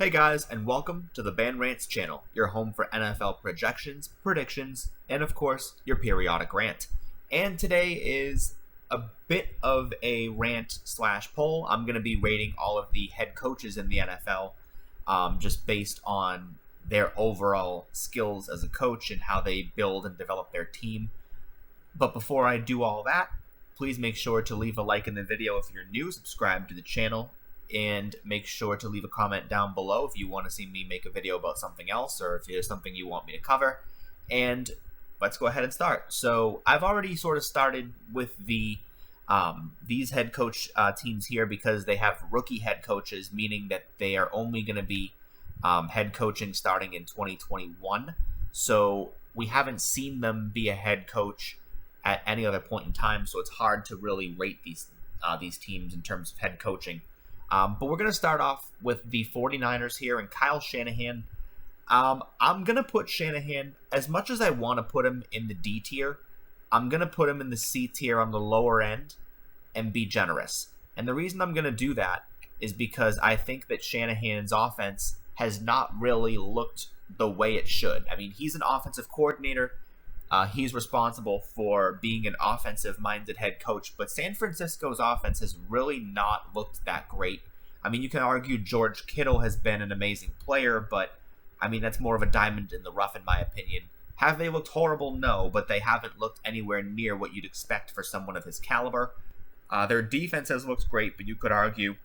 Hey guys, and welcome to the Rants channel, your home for NFL projections, predictions, and of course, your periodic rant. And today is a bit of a rant slash poll. I'm going to be rating all of the head coaches in the NFL just based on their overall skills as a coach and how they build and develop their team. But before I do all that, please make sure to leave a like in the video if you're new, subscribe to the channel, and make sure to leave a comment down below if you want to see me make a video about something else or if there's something you want me to cover. And let's go ahead and start. So I've already sort of started with these head coach teams here because they have rookie head coaches, meaning that they are only going to be head coaching starting in 2021. So we haven't seen them be a head coach at any other point in time, so it's hard to really rate these teams in terms of head coaching. But we're going to start off with the 49ers here and Kyle Shanahan. I'm going to put Shanahan, as much as I want to put him in the D tier, I'm going to put him in the C tier on the lower end and be generous. And the reason I'm going to do that is because I think that Shanahan's offense has not really looked the way it should. I mean, he's an offensive coordinator. He's responsible for being an offensive-minded head coach, but San Francisco's offense has really not looked that great. I mean, you can argue George Kittle has been an amazing player, but, I mean, that's more of a diamond in the rough, in my opinion. Have they looked horrible? No, but they haven't looked anywhere near what you'd expect for someone of his caliber. Their defense has looked great, but you could argue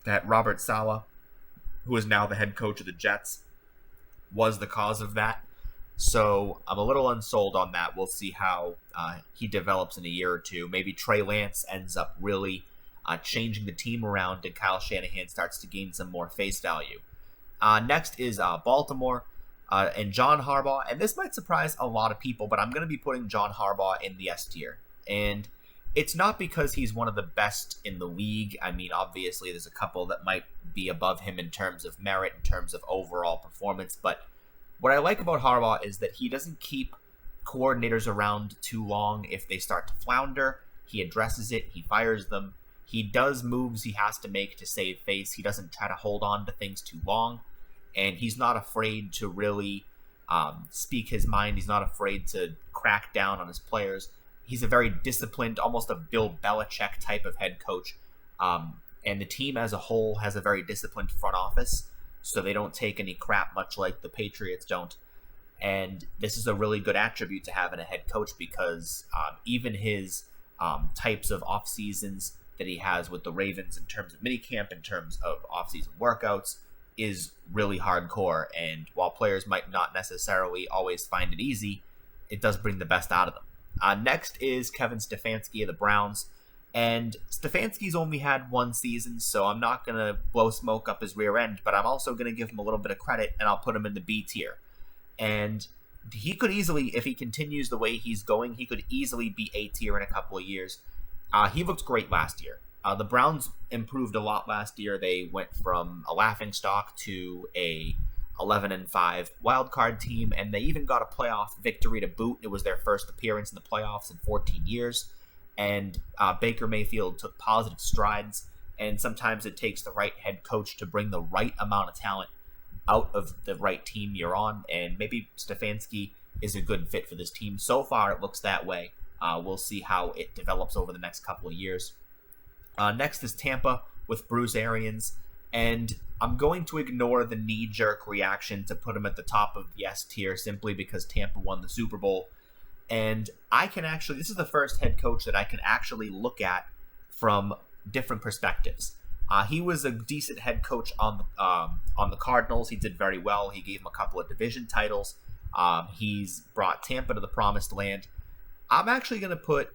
that Robert Saleh, who is now the head coach of the Jets, was the cause of that. So I'm a little unsold on that. We'll see how he develops in a year or two. Maybe Trey Lance ends up really changing the team around and Kyle Shanahan starts to gain some more face value. Next is Baltimore and John Harbaugh. And this might surprise a lot of people, but I'm going to be putting John Harbaugh in the S tier. And it's not because he's one of the best in the league. I mean, obviously, there's a couple that might be above him in terms of merit, in terms of overall performance, but what I like about Harbaugh is that he doesn't keep coordinators around too long if they start to flounder. He addresses it. He fires them. He does moves he has to make to save face. He doesn't try to hold on to things too long. And he's not afraid to really speak his mind. He's not afraid to crack down on his players. He's a very disciplined, almost a Bill Belichick type of head coach. And the team as a whole has a very disciplined front office, so they don't take any crap, much like the Patriots don't. And this is a really good attribute to have in a head coach because even his types of off seasons that he has with the Ravens in terms of minicamp, in terms of off-season workouts, is really hardcore. And while players might not necessarily always find it easy, it does bring the best out of them. Next is Kevin Stefanski of the Browns. And Stefanski's only had one season, so I'm not going to blow smoke up his rear end, but I'm also going to give him a little bit of credit, and I'll put him in the B tier. And he could easily, if he continues the way he's going, he could easily be A tier in a couple of years. He looked great last year. The Browns improved a lot last year. They went from a laughingstock to a 11-5 wildcard team, and they even got a playoff victory to boot. It was their first appearance in the playoffs in 14 years. And Baker Mayfield took positive strides, and sometimes it takes the right head coach to bring the right amount of talent out of the right team you're on, and maybe Stefanski is a good fit for this team. So far, it looks that way. We'll see how it develops over the next couple of years. Next is Tampa with Bruce Arians, and I'm going to ignore the knee-jerk reaction to put him at the top of the S tier simply because Tampa won the Super Bowl. And I can actually, this is the first head coach that I can actually look at from different perspectives. He was a decent head coach on the Cardinals. He did very well. He gave him a couple of division titles. He's brought Tampa to the promised land. I'm actually going to put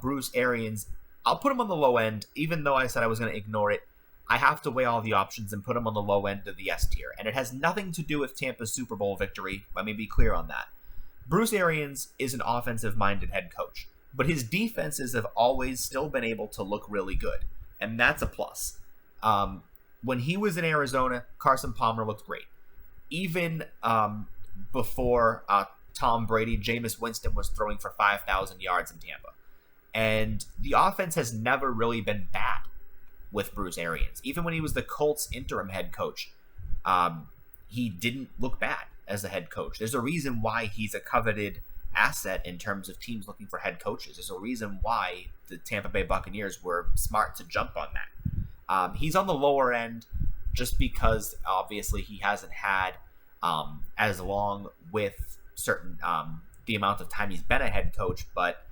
Bruce Arians, I'll put him on the low end, even though I said I was going to ignore it. I have to weigh all the options and put him on the low end of the S tier. And it has nothing to do with Tampa's Super Bowl victory. Let me be clear on that. Bruce Arians is an offensive-minded head coach, but his defenses have always still been able to look really good, and that's a plus. When he was in Arizona, Carson Palmer looked great. Even before Tom Brady, Jameis Winston was throwing for 5,000 yards in Tampa. And the offense has never really been bad with Bruce Arians. Even when he was the Colts interim head coach, he didn't look bad as a head coach. There's a reason why he's a coveted asset in terms of teams looking for head coaches. There's a reason why the Tampa Bay Buccaneers were smart to jump on that. He's on the lower end just because obviously he hasn't had as long with certain the amount of time he's been a head coach, but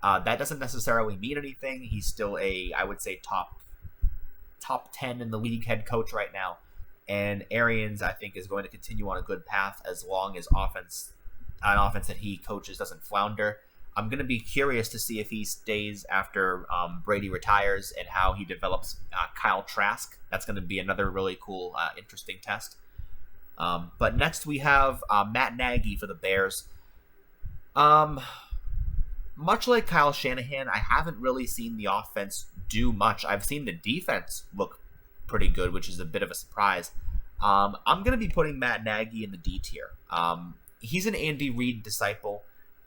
that doesn't necessarily mean anything. He's still I would say top 10 in the league head coach right now. And Arians, I think, is going to continue on a good path as long as an offense that he coaches doesn't flounder. I'm going to be curious to see if he stays after Brady retires and how he develops Kyle Trask. That's going to be another really cool, interesting test. But next we have Matt Nagy for the Bears. Much like Kyle Shanahan, I haven't really seen the offense do much. I've seen the defense look pretty good, which is a bit of a surprise. I'm going to be putting Matt Nagy in the D tier. He's an Andy Reid disciple,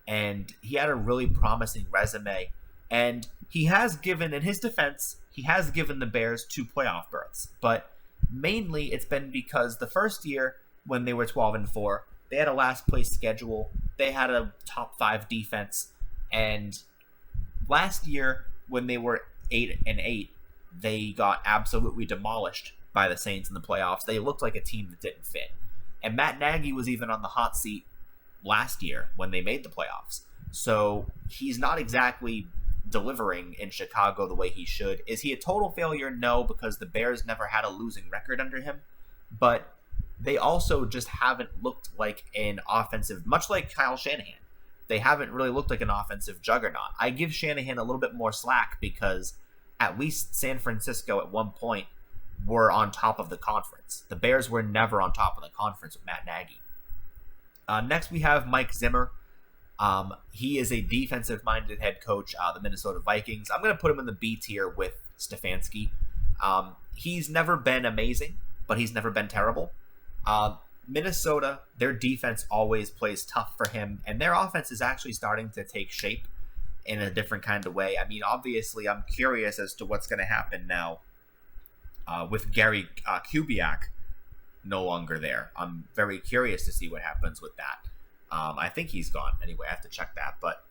and he had a really promising resume. And he has given, in his defense, he has given the Bears 2 playoff berths. But mainly it's been because the first year, when they were 12-4, they had a last place schedule. They had a top 5 defense. And last year, when they were 8-8, they got absolutely demolished by the Saints in the playoffs. They looked like a team that didn't fit. And Matt Nagy was even on the hot seat last year when they made the playoffs. So he's not exactly delivering in Chicago the way he should. Is he a total failure? No, because the Bears never had a losing record under him. But they also just haven't looked like an offensive, much like Kyle Shanahan. They haven't really looked like an offensive juggernaut. I give Shanahan a little bit more slack because at least San Francisco at one point were on top of the conference. The Bears were never on top of the conference with Matt Nagy. Next, we have Mike Zimmer. He is a defensive-minded head coach, the Minnesota Vikings. I'm going to put him in the B tier with Stefanski. He's never been amazing, but he's never been terrible. Minnesota, their defense always plays tough for him, and their offense is actually starting to take shape in a different kind of way. I mean, obviously, I'm curious as to what's going to happen now with Gary Kubiak no longer there. I'm very curious to see what happens with that. I think he's gone. Anyway, I have to check that. But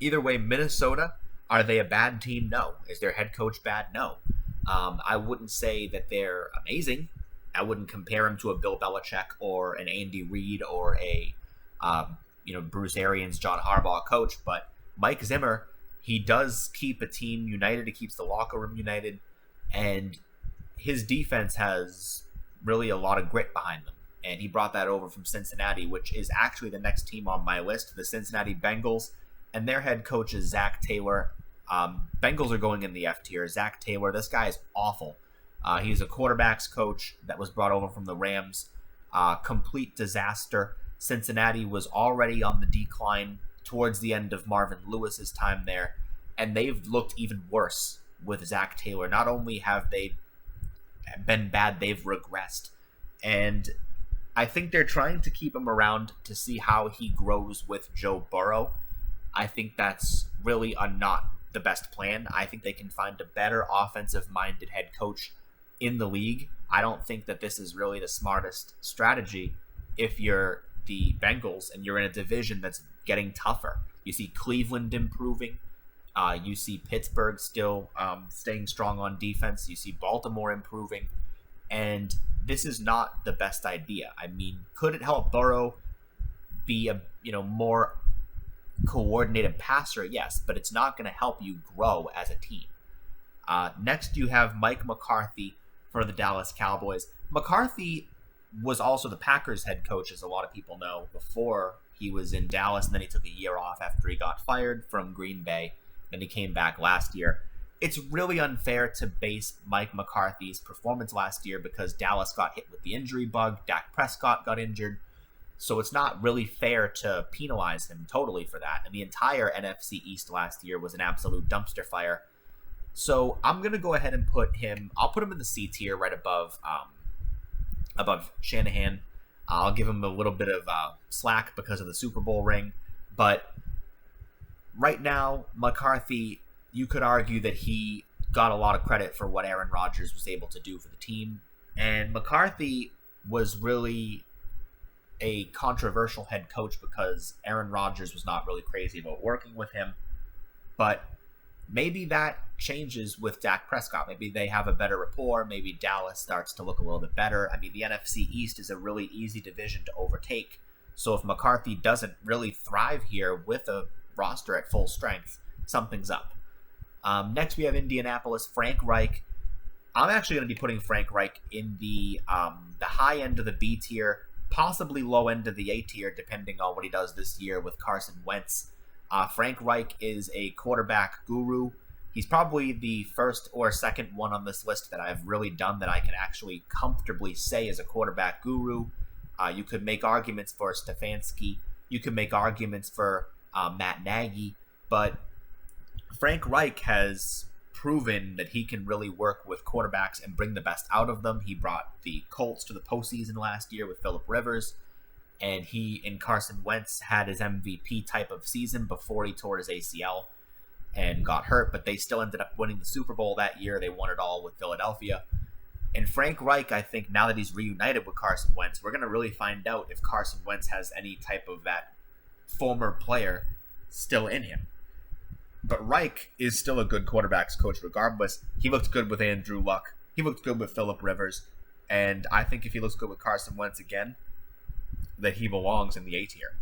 either way, Minnesota, are they a bad team? No. Is their head coach bad? No. I wouldn't say that they're amazing. I wouldn't compare him to a Bill Belichick or an Andy Reid or a Bruce Arians, John Harbaugh coach. But Mike Zimmer, he does keep a team united. He keeps the locker room united. And his defense has really a lot of grit behind them. And he brought that over from Cincinnati, which is actually the next team on my list, the Cincinnati Bengals. And their head coach is Zach Taylor. Bengals are going in the F tier. Zach Taylor, this guy is awful. He's a quarterbacks coach that was brought over from the Rams. Complete disaster. Cincinnati was already on the decline towards the end of Marvin Lewis's time there. And they've looked even worse with Zach Taylor. Not only have they been bad, they've regressed. And I think they're trying to keep him around to see how he grows with Joe Burrow. I think that's really not the best plan. I think they can find a better offensive-minded head coach in the league. I don't think that this is really the smartest strategy if you're the Bengals and you're in a division that's getting tougher. You see Cleveland improving. You see Pittsburgh still staying strong on defense. You see Baltimore improving. And this is not the best idea. I mean, could it help Burrow be a more coordinated passer? Yes, but it's not going to help you grow as a team. Next, you have Mike McCarthy for the Dallas Cowboys. McCarthy was also the Packers head coach, as a lot of people know, before he was in Dallas, and then he took a year off after he got fired from Green Bay. Then he came back last year. It's really unfair to base Mike McCarthy's performance last year because Dallas got hit with the injury bug. Dak Prescott got injured. So it's not really fair to penalize him totally for that. And the entire NFC East last year was an absolute dumpster fire. So I'm going to go ahead and I'll put him in the C tier right above Shanahan. I'll give him a little bit of slack because of the Super Bowl ring. But right now, McCarthy, you could argue that he got a lot of credit for what Aaron Rodgers was able to do for the team. And McCarthy was really a controversial head coach because Aaron Rodgers was not really crazy about working with him. But maybe that changes with Dak Prescott. Maybe they have a better rapport. Maybe Dallas starts to look a little bit better. I mean, the NFC East is a really easy division to overtake. So if McCarthy doesn't really thrive here with a roster at full strength, something's up. Next, we have Indianapolis, Frank Reich. I'm actually going to be putting Frank Reich in the high end of the B tier, possibly low end of the A tier, depending on what he does this year with Carson Wentz. Frank Reich is a quarterback guru. He's probably the first or second one on this list that I've really done that I can actually comfortably say is a quarterback guru. You could make arguments for Stefanski. You could make arguments for Matt Nagy. But Frank Reich has proven that he can really work with quarterbacks and bring the best out of them. He brought the Colts to the postseason last year with Phillip Rivers. And he and Carson Wentz had his MVP type of season before he tore his ACL and got hurt. But they still ended up winning the Super Bowl that year. They won it all with Philadelphia. And Frank Reich, I think now that he's reunited with Carson Wentz, we're going to really find out if Carson Wentz has any type of that former player still in him. But Reich is still a good quarterbacks coach regardless. He looked good with Andrew Luck. He looked good with Phillip Rivers. And I think if he looks good with Carson Wentz again, that he belongs in the A tier.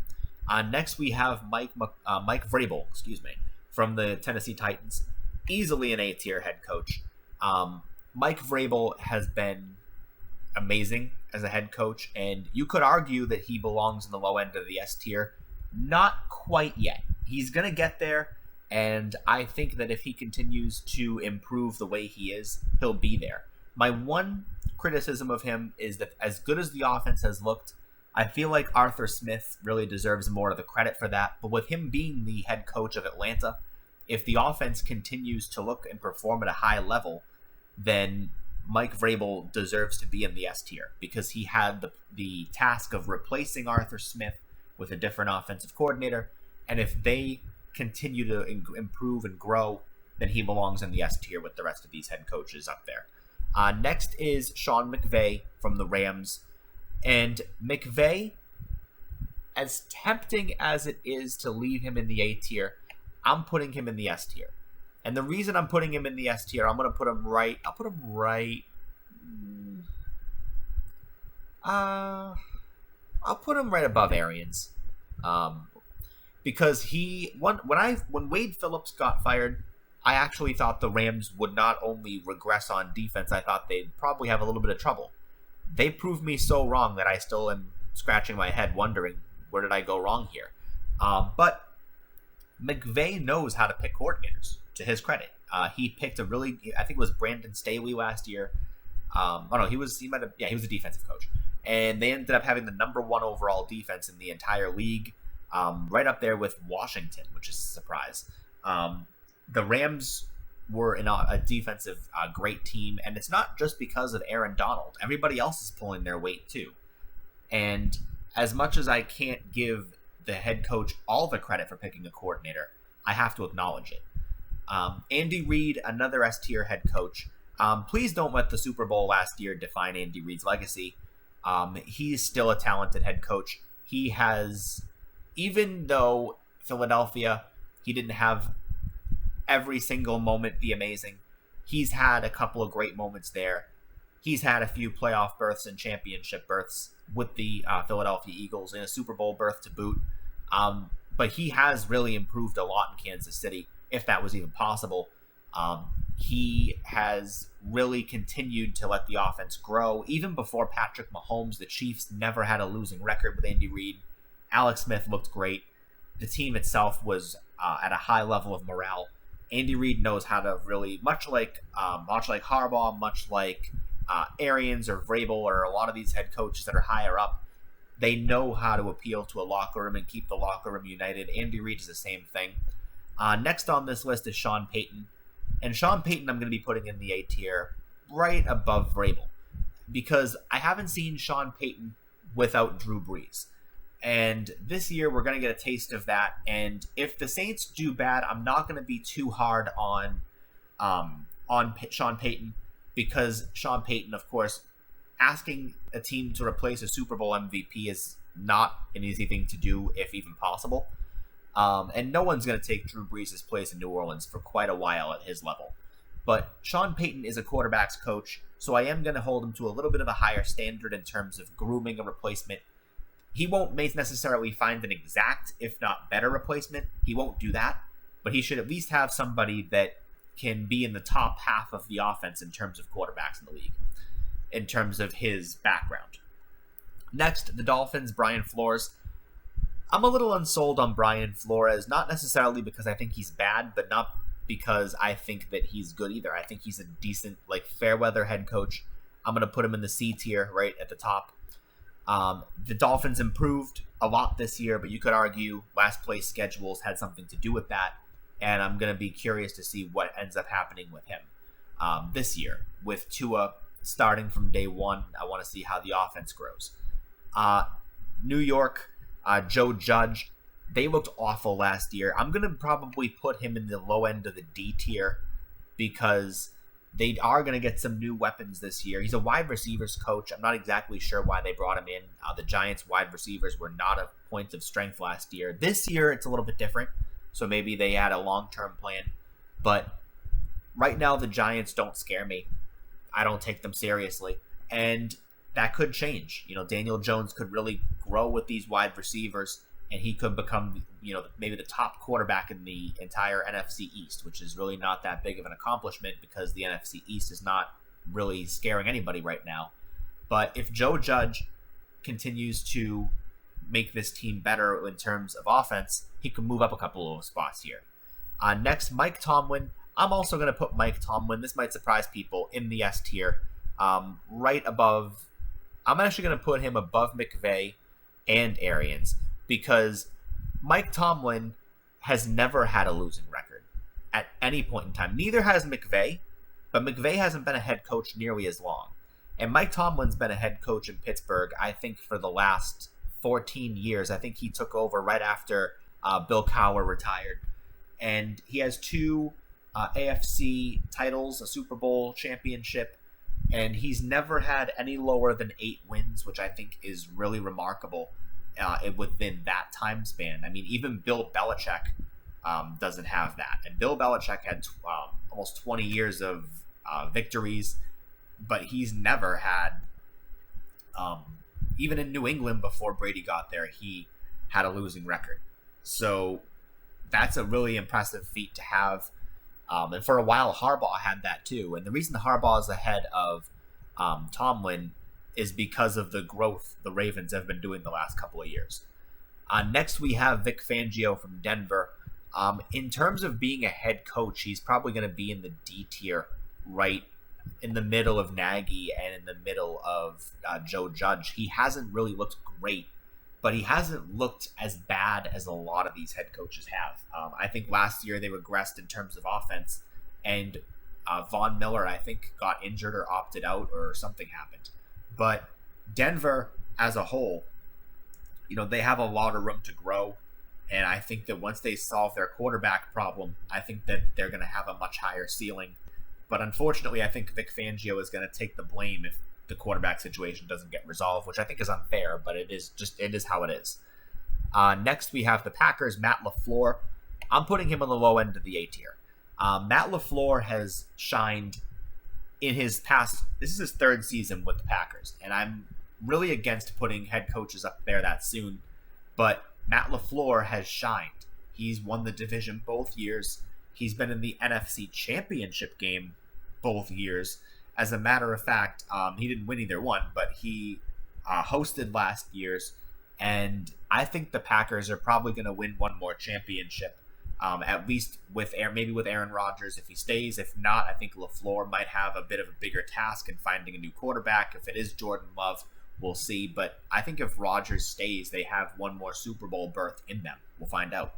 Next, we have Mike Vrabel, from the Tennessee Titans. Easily an A tier head coach. Mike Vrabel has been amazing as a head coach, and you could argue that he belongs in the low end of the S tier. Not quite yet. He's going to get there, and I think that if he continues to improve the way he is, he'll be there. My one criticism of him is that as good as the offense has looked, I feel like Arthur Smith really deserves more of the credit for that. But with him being the head coach of Atlanta, if the offense continues to look and perform at a high level, then Mike Vrabel deserves to be in the S tier because he had the task of replacing Arthur Smith with a different offensive coordinator. And if they continue to improve and grow, then he belongs in the S tier with the rest of these head coaches up there. Next is Sean McVay from the Rams. And McVay, as tempting as it is to leave him in the A tier, I'm putting him in the S tier. And the reason I'm putting him in the S tier, I'll put him right above Arians. Because when Wade Phillips got fired, I actually thought the Rams would not only regress on defense, I thought they'd probably have a little bit of trouble. They proved me so wrong that I still am scratching my head wondering, where did I go wrong here? But McVay knows how to pick coordinators, to his credit. He picked I think it was Brandon Staley last year. He was a defensive coach. And they ended up having the number 1 overall defense in the entire league, right up there with Washington, which is a surprise. The Rams were in a defensive great team, and it's not just because of Aaron Donald. Everybody else is pulling their weight too. And as much as I can't give the head coach all the credit for picking a coordinator, I have to acknowledge it. Andy Reid, another S tier head coach. Please don't let the Super Bowl last year define Andy Reid's legacy. He's still a talented head coach. He has, even though Philadelphia, he didn't have every single moment be amazing, he's had a couple of great moments there. He's had a few playoff berths and championship berths with the Philadelphia Eagles and a Super Bowl berth to boot. But he has really improved a lot in Kansas City, if that was even possible. He has really continued to let the offense grow. Even before Patrick Mahomes, the Chiefs never had a losing record with Andy Reid. Alex Smith looked great. The team itself was at a high level of morale. Andy Reid knows how to really, much like Harbaugh, much like Arians or Vrabel or a lot of these head coaches that are higher up, they know how to appeal to a locker room and keep the locker room united. Andy Reid is the same thing. Next on this list is Sean Payton. And Sean Payton I'm going to be putting in the A tier right above Vrabel because I haven't seen Sean Payton without Drew Brees. And this year we're going to get a taste of that. And if the Saints do bad, I'm not going to be too hard on Sean Payton because Sean Payton, of course, asking a team to replace a Super Bowl MVP is not an easy thing to do, if even possible. And no one's going to take Drew Brees' place in New Orleans for quite a while at his level. But Sean Payton is a quarterback's coach, so I am going to hold him to a little bit of a higher standard in terms of grooming a replacement. He won't necessarily find an exact, if not better, replacement. He won't do that. But he should at least have somebody that can be in the top half of the offense in terms of quarterbacks in the league, in terms of his background. Next, the Dolphins, Brian Flores. I'm a little unsold on Brian Flores, not necessarily because I think he's bad, but not because I think that he's good either. I think he's a decent, fair weather head coach. I'm going to put him in the C tier right at the top. The Dolphins improved a lot this year, but you could argue last place schedules had something to do with that. And I'm going to be curious to see what ends up happening with him this year. With Tua starting from day one, I want to see how the offense grows. New York, Joe Judge, they looked awful last year. I'm going to probably put him in the low end of the D tier because they are going to get some new weapons this year. He's a wide receivers coach. I'm not exactly sure why they brought him in. The Giants' wide receivers were not a point of strength last year. This year, it's a little bit different. So maybe they had a long-term plan. But right now, the Giants don't scare me. I don't take them seriously. And that could change. Daniel Jones could really grow with these wide receivers, and he could become, maybe the top quarterback in the entire NFC East, which is really not that big of an accomplishment because the NFC East is not really scaring anybody right now. But if Joe Judge continues to make this team better in terms of offense, he could move up a couple of spots here. Next, Mike Tomlin. I'm also going to put Mike Tomlin, this might surprise people, in the S tier, right above. I'm actually going to put him above McVay and Arians because Mike Tomlin has never had a losing record at any point in time. Neither has McVay, but McVay hasn't been a head coach nearly as long. And Mike Tomlin's been a head coach in Pittsburgh, I think, for the last 14 years. I think he took over right after Bill Cowher retired. And he has 2 AFC titles, a Super Bowl championship, and he's never had any lower than 8 wins, which I think is really remarkable within that time span. I mean, even Bill Belichick doesn't have that. And Bill Belichick had almost 20 years of victories, but he's never had, even in New England before Brady got there, he had a losing record. So that's a really impressive feat to have. And for a while, Harbaugh had that too. And the reason Harbaugh is ahead of Tomlin is because of the growth the Ravens have been doing the last couple of years. Next, we have Vic Fangio from Denver. In terms of being a head coach, he's probably going to be in the D tier, right in the middle of Nagy and in the middle of Joe Judge. He hasn't really looked great, but he hasn't looked as bad as a lot of these head coaches have. I think last year they regressed in terms of offense, and Von Miller, I think, got injured or opted out or something happened. But Denver as a whole, they have a lot of room to grow, and I think that once they solve their quarterback problem, I think that they're going to have a much higher ceiling. But unfortunately, I think Vic Fangio is going to take the blame if the quarterback situation doesn't get resolved, which I think is unfair, but it is how it is. Next, we have the Packers, Matt LaFleur. I'm putting him on the low end of the A tier. Matt LaFleur has shined in his past. This is his 3rd season with the Packers, and I'm really against putting head coaches up there that soon, but Matt LaFleur has shined. He's won the division both years. He's been in the NFC Championship game both years. As a matter of fact, he didn't win either one, but he hosted last year's, and I think the Packers are probably going to win one more championship, at least with Aaron Rodgers if he stays. If not, I think LaFleur might have a bit of a bigger task in finding a new quarterback. If it is Jordan Love, we'll see. But I think if Rodgers stays, they have one more Super Bowl berth in them. We'll find out.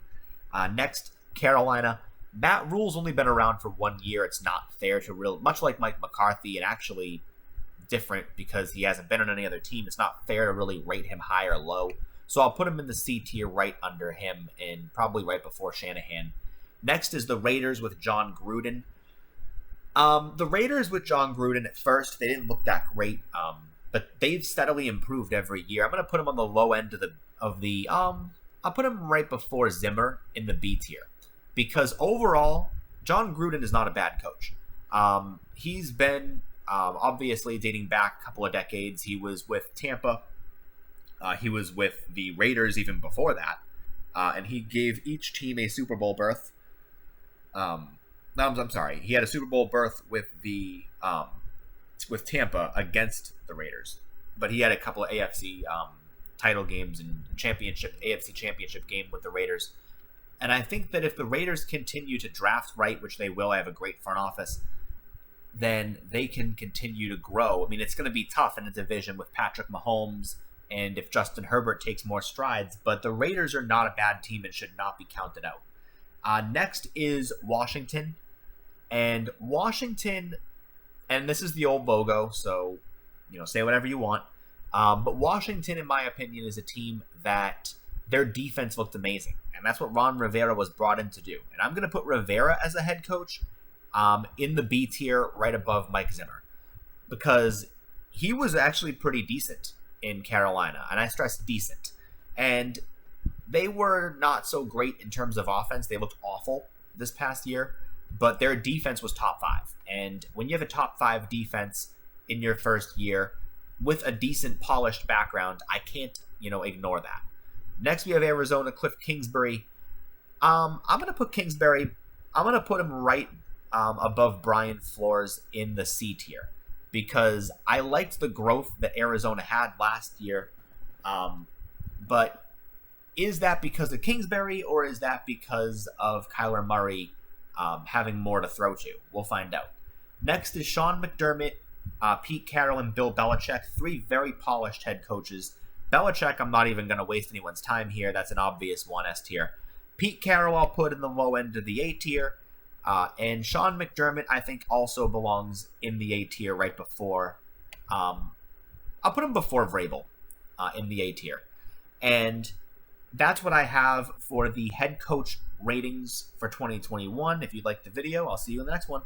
Next, Carolina. Matt Rule's only been around for 1 year. It's not fair to much like Mike McCarthy, and actually different because he hasn't been on any other team. It's not fair to really rate him high or low. So I'll put him in the C tier right under him and probably right before Shanahan. Next is the Raiders with John Gruden. The Raiders with John Gruden, at first, they didn't look that great. but they've steadily improved every year. I'm going to put them on the low end of the I'll put him right before Zimmer in the B tier, because overall, John Gruden is not a bad coach. He's been obviously dating back a couple of decades. He was with Tampa. He was with the Raiders even before that, and he gave each team a Super Bowl berth. No, I'm sorry. He had a Super Bowl berth with Tampa against the Raiders, but he had a couple of AFC title games and AFC championship game with the Raiders. And I think that if the Raiders continue to draft right, which they will, I have a great front office, then they can continue to grow. I mean, it's going to be tough in a division with Patrick Mahomes and if Justin Herbert takes more strides, but the Raiders are not a bad team and should not be counted out. Next is Washington. And Washington, and this is the old logo, so, say whatever you want. But Washington, in my opinion, is a team that their defense looked amazing. And that's what Ron Rivera was brought in to do. And I'm going to put Rivera as a head coach in the B tier right above Mike Zimmer, because he was actually pretty decent in Carolina. And I stress decent. And they were not so great in terms of offense. They looked awful this past year, but their defense was top 5. And when you have a top 5 defense in your first year with a decent polished background, I can't, ignore that. Next, we have Arizona, Cliff Kingsbury. I'm going to put Kingsbury, I'm going to put him right above Brian Flores in the C tier, because I liked the growth that Arizona had last year. But is that because of Kingsbury, or is that because of Kyler Murray having more to throw to? We'll find out. Next is Sean McDermott, Pete Carroll, and Bill Belichick. 3 very polished head coaches. Belichick, I'm not even going to waste anyone's time here. That's an obvious one, S tier. Pete Carroll, I'll put in the low end of the A tier. And Sean McDermott, I think, also belongs in the A tier right before. I'll put him before Vrabel in the A tier. And that's what I have for the head coach ratings for 2021. If you liked the video, I'll see you in the next one.